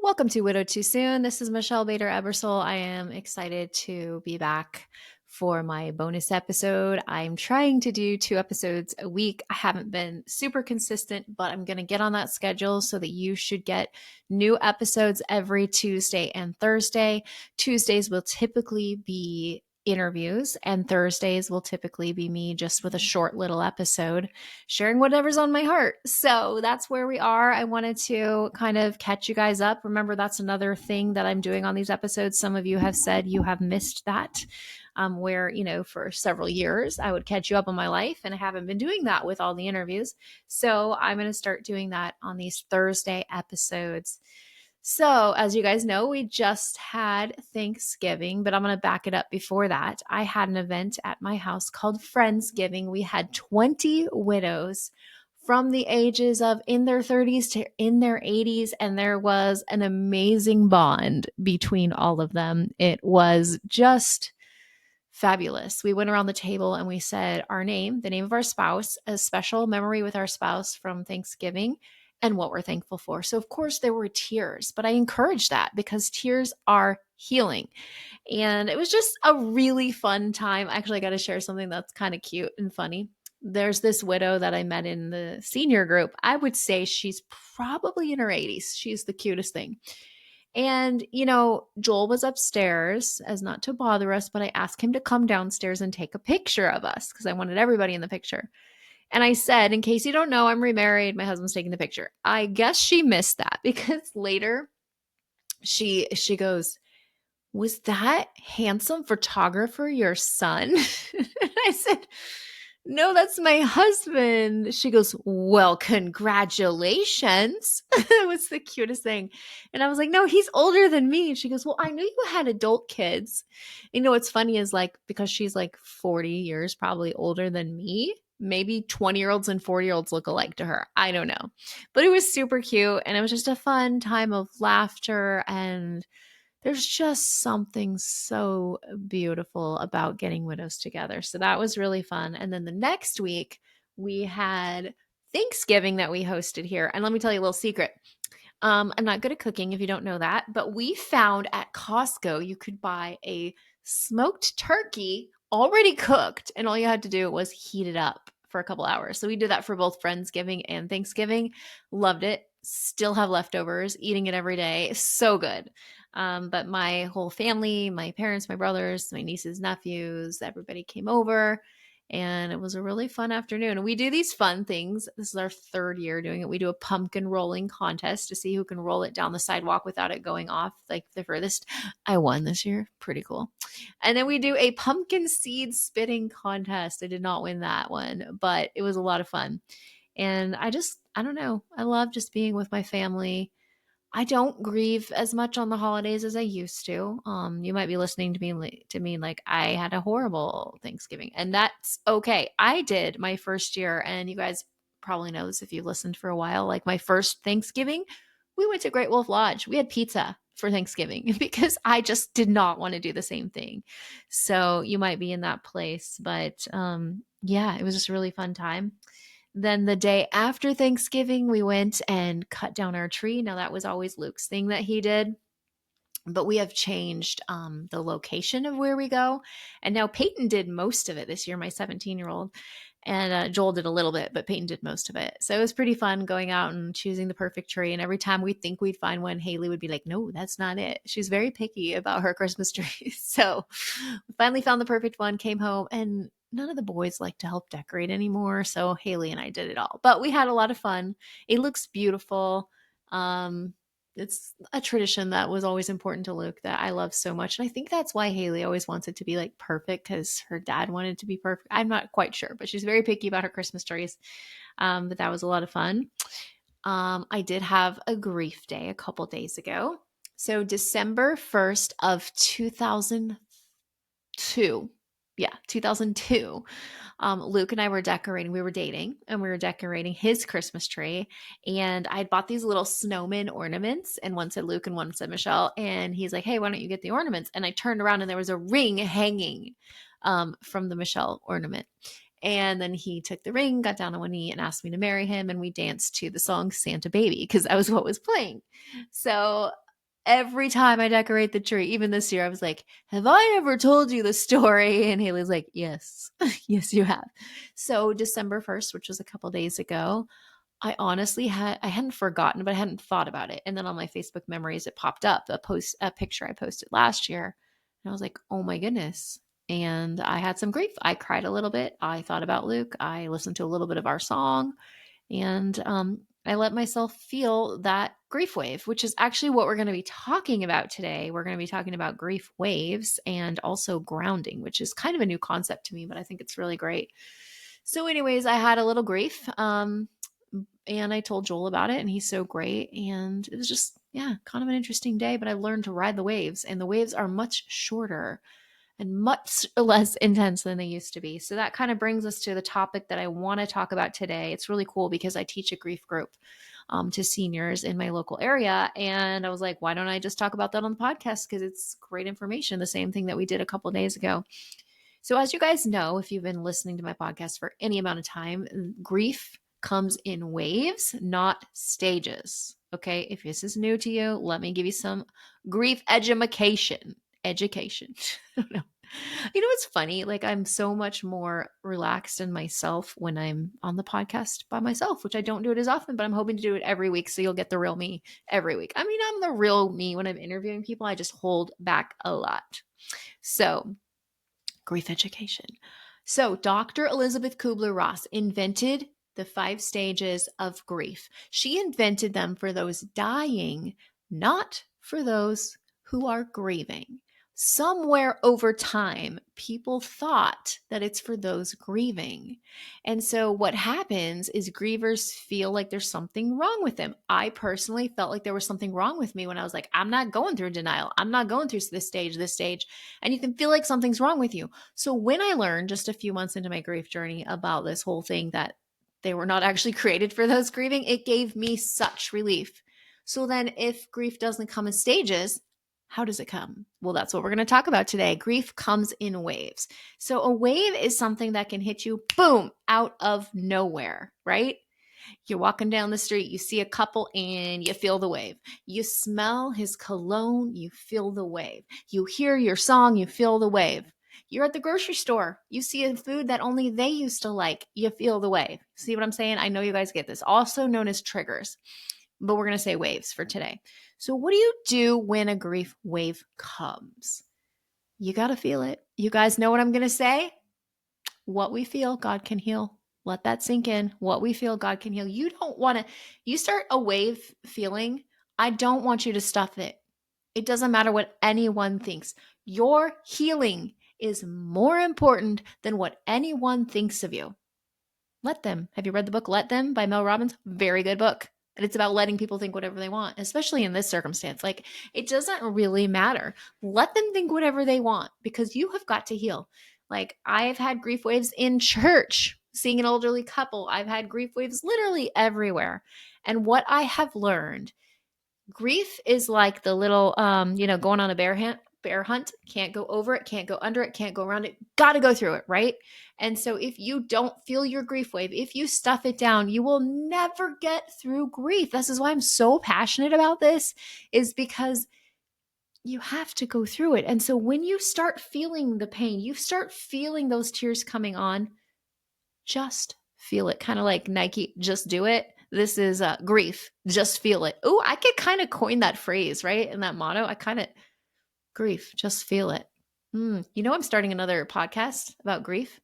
Welcome to Widow Too Soon. This is Michelle Bader Ebersole. I am excited to be back for my bonus episode. I'm trying to do 2 episodes a week. I haven't been super consistent, but I'm going to get on that schedule so that you should get new episodes every Tuesday and Thursday. Tuesdays will typically be interviews, and Thursdays will typically be me just with a short little episode sharing whatever's on my heart. So that's where we are. I wanted to kind of catch you guys up. Remember, that's another thing that I'm doing on these episodes. Some of you have said you have missed that. Where, for several years, I would catch you up on my life, and I haven't been doing that with all the interviews. So I'm going to start doing that on these Thursday episodes. So, as you guys know, we just had Thanksgiving, but I'm going to back it up before that. I had an event at my house called Friendsgiving. We had 20 widows from the ages of in their 30s to in their 80s, and there was an amazing bond between all of them. It was just fabulous. We went around the table and we said our name, the name of our spouse, a special memory with our spouse from Thanksgiving, and what we're thankful for. So, of course, there were tears, but I encourage that because tears are healing. And it was just a really fun time. Actually, I got to share something that's kind of cute and funny. There's this widow that I met in the senior group. I would say she's probably in her 80s. She's the cutest thing. And, Joel was upstairs as not to bother us, but I asked him to come downstairs and take a picture of us because I wanted everybody in the picture. And I said, in case you don't know, I'm remarried. My husband's taking the picture. I guess she missed that because later she goes, "Was that handsome photographer your son?" I said, "No, that's my husband." She goes, "Well, congratulations." It was the cutest thing. And I was like, "No, he's older than me." And she goes, "Well, I knew you had adult kids." What's funny is because she's like 40 years probably older than me, maybe 20-year-olds and 40-year-olds look alike to her. I don't know. But it was super cute. And it was just a fun time of laughter, and there's just something so beautiful about getting widows together. So that was really fun. And then the next week, we had Thanksgiving that we hosted here. And let me tell you a little secret. I'm not good at cooking if you don't know that, but we found at Costco you could buy a smoked turkey already cooked, and all you had to do was heat it up for a couple hours. So we did that for both Friendsgiving and Thanksgiving. Loved it. Still have leftovers, eating it every day. So good. But my whole family, my parents, my brothers, my nieces, nephews, everybody came over, and it was a really fun afternoon. And we do these fun things. This is our third year doing it. We do a pumpkin rolling contest to see who can roll it down the sidewalk without it going off like the furthest. I won this year. Pretty cool. And then we do a pumpkin seed spitting contest. I did not win that one, but it was a lot of fun. And I don't know. I love just being with my family. I don't grieve as much on the holidays as I used to. You might be listening to me like I had a horrible Thanksgiving, and that's okay. I did my first year, and you guys probably know this if you listened for a while. Like my first Thanksgiving, we went to Great Wolf Lodge. We had pizza for Thanksgiving because I just did not want to do the same thing. So you might be in that place, but yeah, it was just a really fun time. Then the day after Thanksgiving, we went and cut down our tree. Now, that was always Luke's thing that he did, but we have changed the location of where we go. And now Peyton did most of it this year, my 17-year-old. And Joel did a little bit, but Peyton did most of it. So it was pretty fun going out and choosing the perfect tree. And every time we think we'd find one, Haley would be like, "No, that's not it." She's very picky about her Christmas tree. So we finally found the perfect one, came home, and none of the boys like to help decorate anymore. So Haley and I did it all. But we had a lot of fun. It looks beautiful. It's a tradition that was always important to Luke that I love so much. And I think that's why Haley always wants it to be like perfect because her dad wanted it to be perfect. I'm not quite sure, but she's very picky about her Christmas trees. But that was a lot of fun. I did have a grief day a couple days ago. So December 1st of 2002. Yeah, 2002. Luke and I were decorating. We were dating, and we were decorating his Christmas tree. And I bought these little snowman ornaments, and one said Luke and one said Michelle. And he's like, "Hey, why don't you get the ornaments?" And I turned around, and there was a ring hanging from the Michelle ornament. And then he took the ring, got down on one knee, and asked me to marry him. And we danced to the song Santa Baby because that was what was playing. So every time I decorate the tree, even this year, I was like, have I ever told you the story? And Haley's like, yes, yes, you have. So December 1st, which was a couple days ago, I honestly I hadn't forgotten, but I hadn't thought about it. And then on my Facebook memories, it popped up a picture I posted last year. And I was like, oh my goodness. And I had some grief. I cried a little bit. I thought about Luke. I listened to a little bit of our song. And I let myself feel that grief wave, which is actually what we're going to be talking about today. We're going to be talking about grief waves and also grounding, which is kind of a new concept to me, but I think it's really great. So, anyways, I had a little grief. And I told Joel about it, and he's so great. And it was just, yeah, kind of an interesting day, but I learned to ride the waves, and the waves are much shorter and much less intense than they used to be. So that kind of brings us to the topic that I want to talk about today. It's really cool because I teach a grief group to seniors in my local area. And I was like, why don't I just talk about that on the podcast? Because it's great information, the same thing that we did a couple of days ago. So, as you guys know, if you've been listening to my podcast for any amount of time, grief comes in waves, not stages. Okay. If this is new to you, let me give you some grief education. Education. I don't know. You know what's funny? Like, I'm so much more relaxed in myself when I'm on the podcast by myself, which I don't do it as often, but I'm hoping to do it every week. So you'll get the real me every week. I mean, I'm the real me when I'm interviewing people. I just hold back a lot. So, grief education. So, Dr. Elizabeth Kubler-Ross invented the 5 stages of grief. She invented them for those dying, not for those who are grieving. Somewhere over time, people thought that it's for those grieving. And so what happens is grievers feel like there's something wrong with them. I personally felt like there was something wrong with me when I was like, I'm not going through denial. I'm not going through this stage. And you can feel like something's wrong with you. So when I learned just a few months into my grief journey about this whole thing that they were not actually created for those grieving, it gave me such relief. So then if grief doesn't come in stages, how does it come? Well, that's what we're going to talk about today. Grief comes in waves. So a wave is something that can hit you, boom, out of nowhere, right? You're walking down the street, you see a couple and you feel the wave. You smell his cologne, you feel the wave. You hear your song, you feel the wave. You're at the grocery store, you see a food that only they used to like, you feel the wave. See what I'm saying? I know you guys get this, also known as triggers, but we're going to say waves for today. So what do you do when a grief wave comes? You got to feel it. You guys know what I'm going to say? What we feel, God can heal. Let that sink in. What we feel, God can heal. You don't want to, you start a wave feeling, I don't want you to stuff it. It doesn't matter what anyone thinks. Your healing is more important than what anyone thinks of you. Let them. Have you read the book Let Them by Mel Robbins? Very good book. And it's about letting people think whatever they want, especially in this circumstance. Like, it doesn't really matter. Let them think whatever they want because you have got to heal. Like, I've had grief waves in church, seeing an elderly couple. I've had grief waves literally everywhere. And what I have learned, grief is like the little, going on a bear hunt, can't go over it, can't go under it, can't go around it, got to go through it, right? And so if you don't feel your grief wave, if you stuff it down, you will never get through grief. This is why I'm so passionate about this, is because you have to go through it. And so when you start feeling the pain, you start feeling those tears coming on, just feel it. Kind of like Nike, just do it. This is grief, just feel it. Oh, I could kind of coin that phrase, right? And that motto, grief, just feel it. I'm starting another podcast about grief.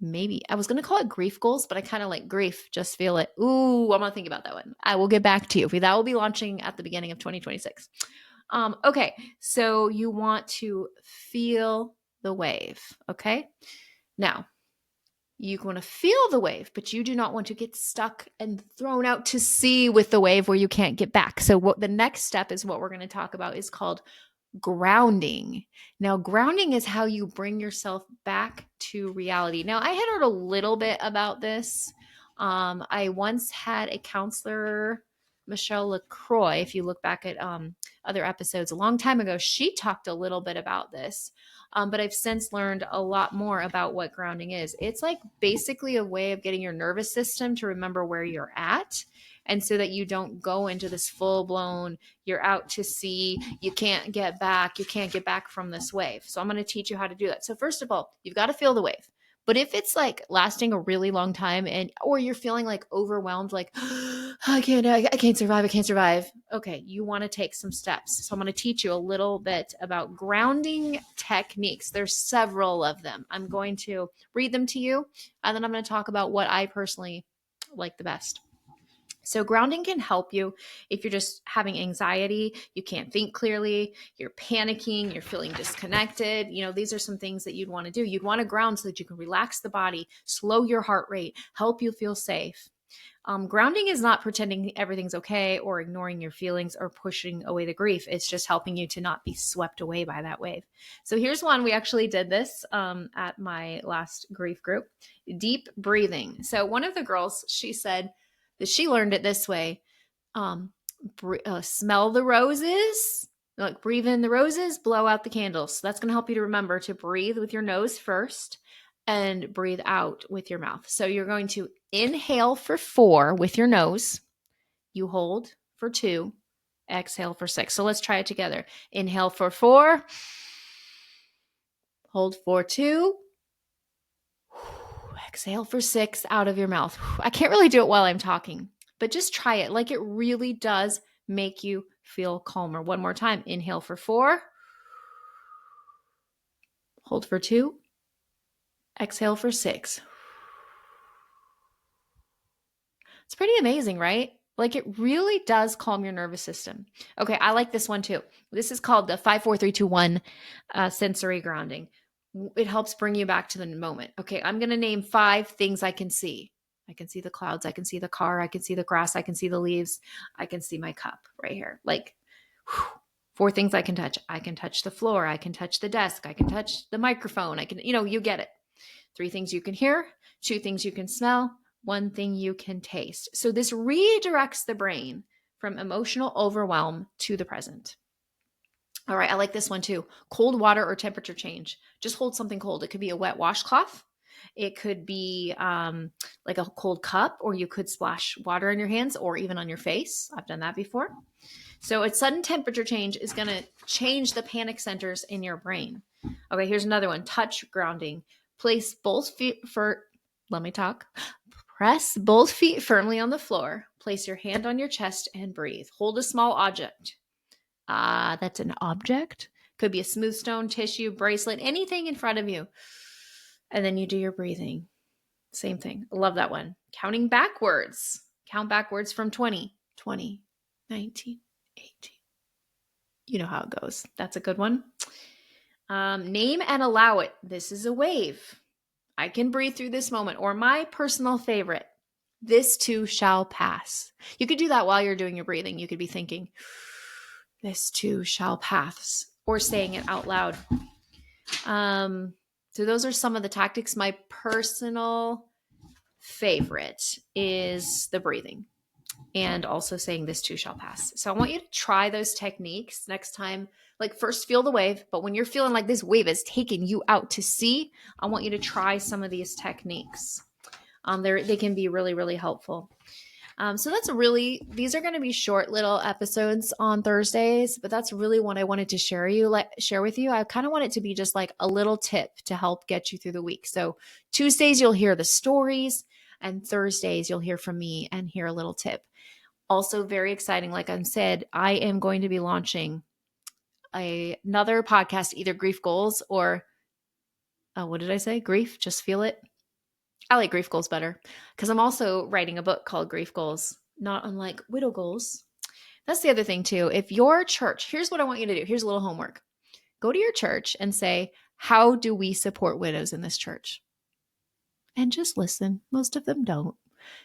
Maybe I was going to call it grief goals, but I kind of like grief, just feel it. Ooh, I'm going to think about that one. I will get back to you. That will be launching at the beginning of 2026. Okay. So you want to feel the wave. Okay. Now, you want to feel the wave, but you do not want to get stuck and thrown out to sea with the wave where you can't get back. So what the next step is, what we're going to talk about, is called grounding. Now, grounding is how you bring yourself back to reality. Now, I had heard a little bit about this. I once had a counselor, Michelle LaCroix, if you look back at other episodes a long time ago, she talked a little bit about this. But I've since learned a lot more about what grounding is. It's like basically a way of getting your nervous system to remember where you're at. And so that you don't go into this full blown, you're out to sea, you can't get back from this wave. So I'm going to teach you how to do that. So first of all, you've got to feel the wave. But if it's like lasting a really long time or you're feeling like overwhelmed, like I can't survive. Okay, you want to take some steps. So I'm going to teach you a little bit about grounding techniques. There's several of them. I'm going to read them to you, and then I'm going to talk about what I personally like the best. So grounding can help you if you're just having anxiety, you can't think clearly, you're panicking, you're feeling disconnected. These are some things that you'd want to do. You'd want to ground so that you can relax the body, slow your heart rate, help you feel safe. Grounding is not pretending everything's okay or ignoring your feelings or pushing away the grief. It's just helping you to not be swept away by that wave. So here's one. We actually did this at my last grief group, deep breathing. So one of the girls, she said that she learned it this way. Smell the roses, like breathe in the roses, blow out the candles. So that's going to help you to remember to breathe with your nose first and breathe out with your mouth. So you're going to inhale for 4 with your nose. You hold for 2, exhale for 6. So let's try it together. Inhale for 4, hold for 2, exhale for 6 out of your mouth. I can't really do it while I'm talking, but just try it. Like, it really does make you feel calmer. One more time. Inhale for 4, hold for 2, exhale for 6. It's pretty amazing, right? Like, it really does calm your nervous system. Okay, I like this one too. This is called the 5, 4, 3, 2, 1 sensory grounding. It helps bring you back to the moment. Okay, I'm going to name 5 things I can see. I can see the clouds. I can see the car. I can see the grass. I can see the leaves. I can see my cup right here. Like, 4 things I can touch. I can touch the floor. I can touch the desk. I can touch the microphone. I can, you get it. 3 things you can hear, 2 things you can smell, 1 thing you can taste. So this redirects the brain from emotional overwhelm to the present. All right, I like this one too. Cold water or temperature change. Just hold something cold. It could be a wet washcloth. It could be like a cold cup, or you could splash water on your hands or even on your face. I've done that before. So a sudden temperature change is going to change the panic centers in your brain. Okay, here's another one. Touch grounding. Place both feet let me talk. Press both feet firmly on the floor. Place your hand on your chest and breathe. Hold a small object. That's an object. Could be a smooth stone, tissue, bracelet, anything in front of you. And then you do your breathing. Same thing. I love that one. Counting backwards. Count backwards from 20, 19, 18. You know how it goes. That's a good one. Name and allow it. This is a wave. I can breathe through this moment. Or my personal favorite, this too shall pass. You could do that while you're doing your breathing. You could be thinking, this too shall pass, or saying it out loud. So those are some of the tactics. My personal favorite is the breathing and also saying this too shall pass. So I want you to try those techniques next time. Like, first feel the wave, but when you're feeling like this wave is taking you out to sea, I want you to try some of these techniques. They can be really, really helpful. So these are going to be short little episodes on Thursdays, but that's really what I wanted to share with you. I kind of want it to be just like a little tip to help get you through the week. So Tuesdays, you'll hear the stories, and Thursdays, you'll hear from me and hear a little tip. Also very exciting. Like I said, I am going to be launching another podcast, either Grief Goals or, what did I say? Grief, just feel it. I like Grief Goals better because I'm also writing a book called Grief Goals, not unlike Widow Goals. That's the other thing too. If your church, here's what I want you to do. Here's a little homework. Go to your church and say, how do we support widows in this church? And just listen. Most of them don't.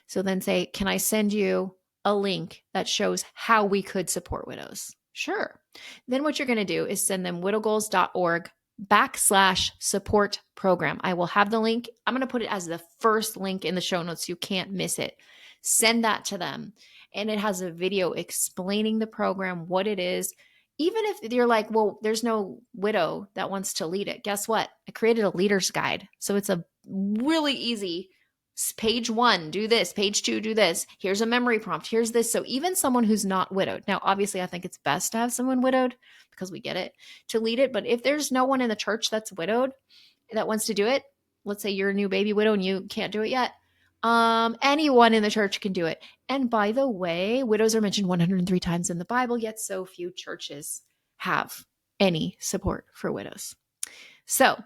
So then say, can I send you a link that shows how we could support widows? Sure. Then what you're going to do is send them widowgoals.org/support program. I will have the link. I'm going to put it as the first link in the show notes. You can't miss it. Send that to them. And it has a video explaining the program, what it is. Even if you're like, well, there's no widow that wants to lead it. Guess what? I created a leader's guide. So it's a really easy Page 1, do this. Page 2, do this. Here's a memory prompt. Here's this. So even someone who's not widowed. Now, obviously, I think it's best to have someone widowed because we get it to lead it. But if there's no one in the church that's widowed that wants to do it, let's say you're a new baby widow and you can't do it yet. Anyone in the church can do it. And by the way, widows are mentioned 103 times in the Bible, yet so few churches have any support for widows. So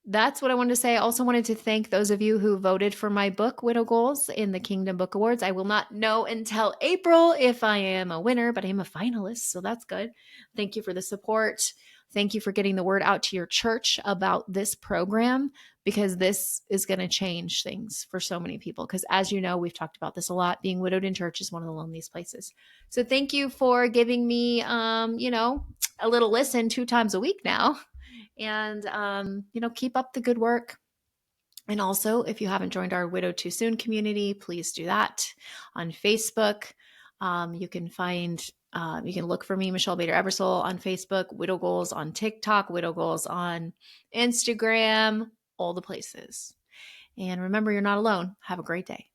that's what I wanted to say. I also wanted to thank those of you who voted for my book, Widow Goals, in the Kingdom Book Awards. I will not know until April if I am a winner, but I am a finalist, so that's good. Thank you for the support. Thank you for getting the word out to your church about this program, because this is going to change things for so many people. Because as you know, we've talked about this a lot. Being widowed in church is one of the loneliest places. So thank you for giving me, a little listen 2 times a week now. And, keep up the good work. And also, if you haven't joined our Widow Too Soon community, please do that on Facebook. You can look for me, Michelle Bader Ebersole, on Facebook, Widow Goals on TikTok, Widow Goals on Instagram, all the places. And remember, you're not alone. Have a great day.